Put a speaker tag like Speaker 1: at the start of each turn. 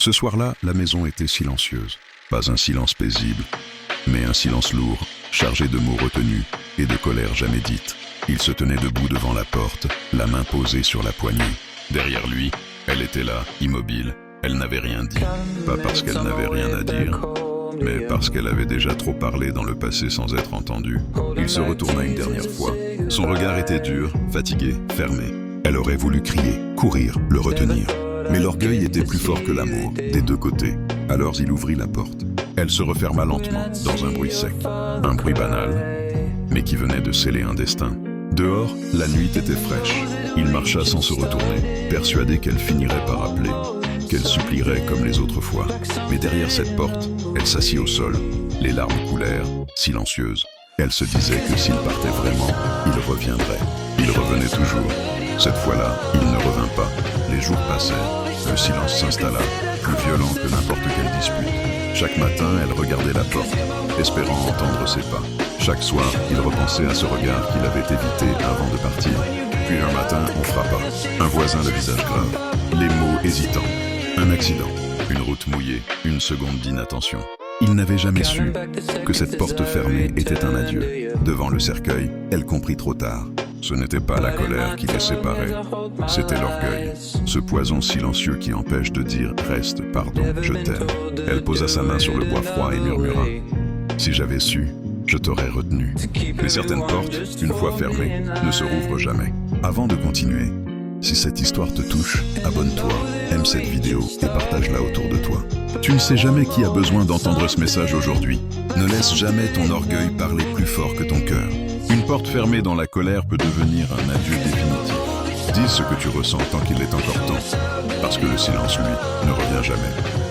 Speaker 1: Ce soir-là, la maison était silencieuse. Pas un silence paisible, mais un silence lourd, chargé de mots retenus et de colère jamais dite. Il se tenait debout devant la porte, la main posée sur la poignée. Derrière lui, elle était là, immobile. Elle n'avait rien dit, pas parce qu'elle n'avait rien à dire, mais parce qu'elle avait déjà trop parlé dans le passé sans être entendue. Il se retourna une dernière fois. Son regard était dur, fatigué, fermé. Elle aurait voulu crier, courir, le retenir. Mais l'orgueil était plus fort que l'amour, des deux côtés. Alors il ouvrit la porte. Elle se referma lentement, dans un bruit sec. Un bruit banal, mais qui venait de sceller un destin. Dehors, la nuit était fraîche. Il marcha sans se retourner, persuadé qu'elle finirait par appeler, qu'elle supplierait comme les autres fois. Mais derrière cette porte, elle s'assit au sol. Les larmes coulèrent, silencieuses. Elle se disait que s'il partait vraiment, il reviendrait. Il revenait toujours. Cette fois-là, il ne revint pas. Les jours passèrent. Le silence s'installa, plus violent que n'importe quelle dispute. Chaque matin, elle regardait la porte, espérant entendre ses pas. Chaque soir, il repensait à ce regard qu'il avait évité avant de partir. Puis un matin, on frappa. Un voisin, le visage grave, les mots hésitants. Un accident, une route mouillée, une seconde d'inattention. Il n'avait jamais su que cette porte fermée était un adieu. Devant le cercueil, elle comprit trop tard. Ce n'était pas la colère qui les séparait, c'était l'orgueil. Ce poison silencieux qui empêche de dire « Reste, pardon, je t'aime ». Elle posa sa main sur le bois froid et murmura « Si j'avais su, je t'aurais retenu ». Mais certaines portes, une fois fermées, ne se rouvrent jamais. Avant de continuer, si cette histoire te touche, abonne-toi, aime cette vidéo et partage-la autour de toi. Tu ne sais jamais qui a besoin d'entendre ce message aujourd'hui. Ne laisse jamais ton orgueil parler plus fort que ton cœur. Une porte fermée dans la colère peut devenir un adieu définitif. Dis ce que tu ressens tant qu'il est encore temps, parce que le silence, lui, ne revient jamais.